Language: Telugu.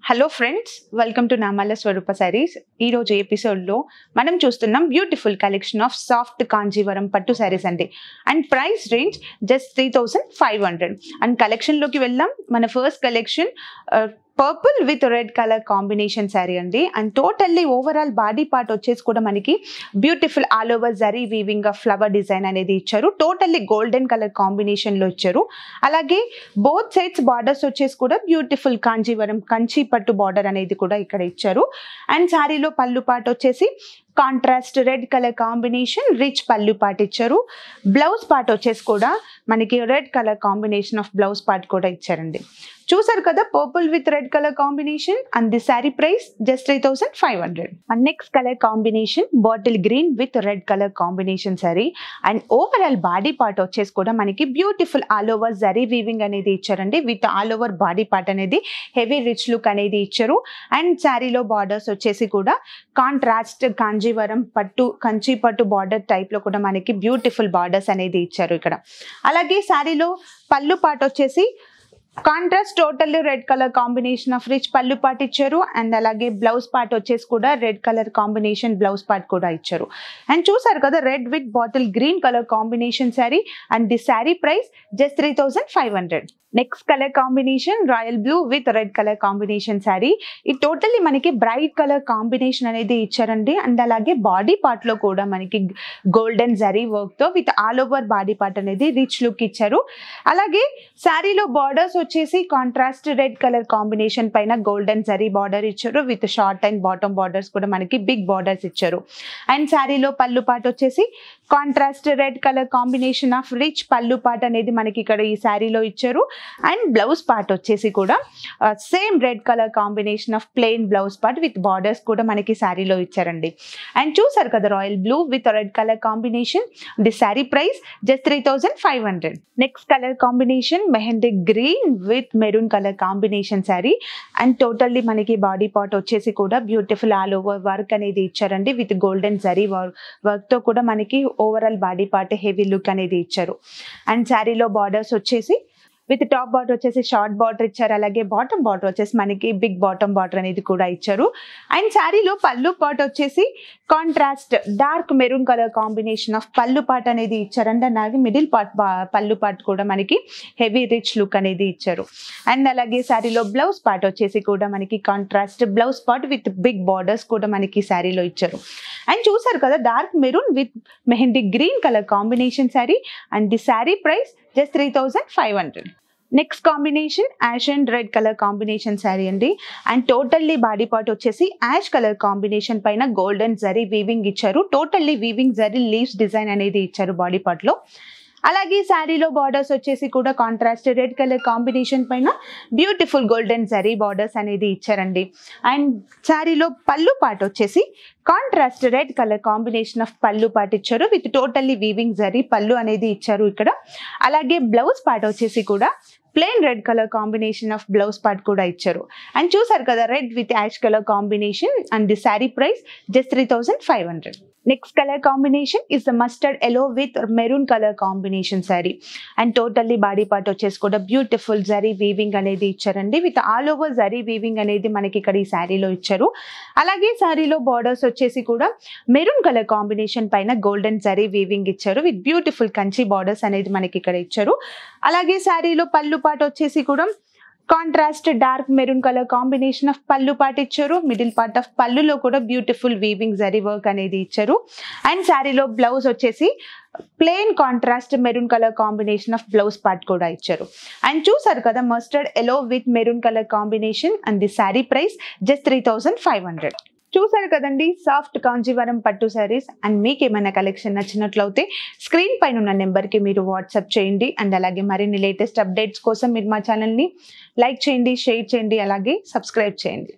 హలో ఫ్రెండ్స్, వెల్కమ్ టు నామాల స్వరూప సారీస్. ఈ రోజు ఎపిసోడ్లో మనం చూస్తున్నాం beautiful collection of soft Kanjeevaram పట్టు సారీస్ అండి. And price range just 3500. And కలెక్షన్లోకి వెళ్దాం. మన first collection purple with red colour combination sari అండి. And totally overall body part వచ్చేసి కూడా మనకి beautiful all over zari weaving of flower design అనేది ఇచ్చారు. టోటల్లీ గోల్డెన్ కలర్ కాంబినేషన్లో ఇచ్చారు. అలాగే బోత్ సైడ్స్ బార్డర్స్ వచ్చేసి కూడా బ్యూటిఫుల్ కాంజీవరం కంచి పట్టు బార్డర్ అనేది కూడా ఇక్కడ ఇచ్చారు. అండ్ శారీలో పళ్ళు పార్ట్ వచ్చేసి contrast red colour combination rich పళ్ళు పార్ట్ ఇచ్చారు. బ్లౌజ్ పార్ట్ వచ్చేసి కూడా మనకి red colour combination of blouse part కూడా ఇచ్చారండి. చూసారు కదా, purple with red colour combination. And the sari price just 3500. And next colour combination bottle green with red colour combination sari. And overall body part వచ్చేసి కూడా మనకి beautiful all over zari weaving అనేది ఇచ్చారండి. With all over body part అనేది హెవీ రిచ్ లుక్ అనేది ఇచ్చారు. అండ్ శారీలో బార్డర్స్ వచ్చేసి కూడా కాంట్రాస్ట్ కాంజీవరం పట్టు కంచి పట్టు బార్డర్ టైప్ లో కూడా మనకి బ్యూటిఫుల్ బార్డర్స్ అనేది ఇచ్చారు ఇక్కడ. అలాగే శారీలో పళ్ళు పార్ట్ వచ్చేసి contrast totally red colour combination of rich పళ్ళు పార్ట్ ఇచ్చారు. అండ్ అలాగే బ్లౌజ్ పార్ట్ వచ్చేసి కూడా red colour combination blouse part కూడా ఇచ్చారు. అండ్ చూసారు కదా, red with bottle green colour combination sari. And the sari price just 3500. Next colour combination royal blue with red colour combination sari. ఇది టోటల్లీ మనకి బ్రైట్ కలర్ కాంబినేషన్ అనేది ఇచ్చారండి. అండ్ అలాగే బాడీ పార్ట్ లో కూడా మనకి గోల్డెన్ జరీ వర్క్ తో with all over body part అనేది రిచ్ లుక్ ఇచ్చారు. అలాగే శారీలో బార్డర్స్ వచ్చేసి కాంట్రాస్ట్ రెడ్ కలర్ కాంబినేషన్ పైన గోల్డెన్ జరీ బార్డర్ ఇచ్చారు. With short and bottom borders కూడా మనకి బిగ్ బార్డర్స్ ఇచ్చారు. అండ్ శారీలో పళ్ళు పార్ట్ వచ్చేసి contrast red colour combination of rich పళ్ళు పార్ట్ అనేది మనకి ఇక్కడ ఈ శారీలో ఇచ్చారు. అండ్ బ్లౌజ్ పార్ట్ వచ్చేసి కూడా same red colour combination of plain blouse part with borders కూడా మనకి శారీలో ఇచ్చారండి. అండ్ చూసారు కదా, royal blue with red colour combination. The sari price just 3500. Next colour combination mehndi green with maroon colour combination sari. And totally మనకి బాడీ పార్ట్ వచ్చేసి కూడా బ్యూటిఫుల్ ఆల్ ఓవర్ వర్క్ అనేది ఇచ్చారండి. విత్ గోల్డెన్ జరీ వర్క్ తో కూడా మనకి overall body part heavy look అనేది ఇచ్చారు. అండ్ శారీలో బార్డర్స్ వచ్చేసి విత్ టాప్ బార్డర్ వచ్చేసి షార్ట్ బార్డర్ ఇచ్చారు. అలాగే బాటమ్ బార్డర్ వచ్చేసి మనకి బిగ్ బాటమ్ బార్డర్ అనేది కూడా ఇచ్చారు. అండ్ శారీలో పళ్ళు పార్ట్ వచ్చేసి contrast dark maroon colour combination of pallu part అనేది ఇచ్చారండి. అలాగే మిడిల్ పార్ట్ పళ్ళు పార్ట్ కూడా మనకి హెవీ రిచ్ లుక్ అనేది ఇచ్చారు. అండ్ అలాగే శారీలో బ్లౌజ్ పార్ట్ వచ్చేసి కూడా మనకి contrast blouse part with big borders కూడా మనకి శారీలో ఇచ్చారు. అండ్ చూసారు కదా, dark maroon with mehndi green colour combination sari. And the sari price just 3500. Next combination ash and red colour combination sari అండి. అండ్ టోటల్లీ బాడీ పార్ట్ వచ్చేసి యాష్ కలర్ కాంబినేషన్ పైన గోల్డెన్ జరీ వీవింగ్ ఇచ్చారు. Totally weaving zari leaves design అనేది ఇచ్చారు బాడీ పార్ట్ లో. అలాగే శారీలో బార్డర్స్ వచ్చేసి కూడా కాంట్రాస్ట్ రెడ్ కలర్ కాంబినేషన్ పైన బ్యూటిఫుల్ గోల్డెన్ జరీ బార్డర్స్ అనేది ఇచ్చారండి. అండ్ శారీలో పళ్ళు పార్ట్ వచ్చేసి contrast red colour combination of pallu part ఇచ్చారు. With totally weaving zari pallu అనేది ఇచ్చారు ఇక్కడ. అలాగే బ్లౌజ్ పార్ట్ వచ్చేసి కూడా plain red colour combination of blouse part కూడా ఇచ్చారు. అండ్ చూసారు కదా, red with ash colour combination. And the sari price just 3500. Next colour combination is the mustard yellow with maroon colour combination sari. And totally body part వచ్చేసి కూడా బ్యూటిఫుల్ జరీ వీవింగ్ అనేది ఇచ్చారండి. With all over zari weaving అనేది మనకి ఇక్కడ ఈ శారీలో ఇచ్చారు. అలాగే శారీలో బార్డర్స్ వచ్చేసి కూడా మెరూన్ కలర్ కాంబినేషన్ పైన గోల్డెన్ జరీ వీవింగ్ ఇచ్చారు. విత్ బ్యూటిఫుల్ కంచి బార్డర్స్ అనేది మనకి ఇక్కడ ఇచ్చారు. అలాగే శారీలో పళ్ళు పార్ట్ వచ్చేసి కూడా contrast dark maroon colour combination of pallu part ఇచ్చారు. మిడిల్ పార్ట్ ఆఫ్ పళ్ళులో కూడా బ్యూటిఫుల్ వీవింగ్ జరీ వర్క్ అనేది ఇచ్చారు. అండ్ శారీలో బ్లౌజ్ వచ్చేసి plain contrast maroon colour combination of blouse part కూడా ఇచ్చారు. అండ్ చూసారు కదా, mustard yellow with maroon colour combination. And the sari price just 3500. చూసారు కదండి, సాఫ్ట్ కాంజీవరం పట్టు శారీస్. అండ్ మీకు ఏమైనా కలెక్షన్ నచ్చినట్లయితే స్క్రీన్ పైన ఉన్న నెంబర్కి మీరు వాట్సాప్ చేయండి. అండ్ అలాగే మరిన్ని లేటెస్ట్ అప్డేట్స్ కోసం మీరు మా ఛానల్ని లైక్ చేయండి, షేర్ చేయండి, అలాగే సబ్స్క్రైబ్ చేయండి.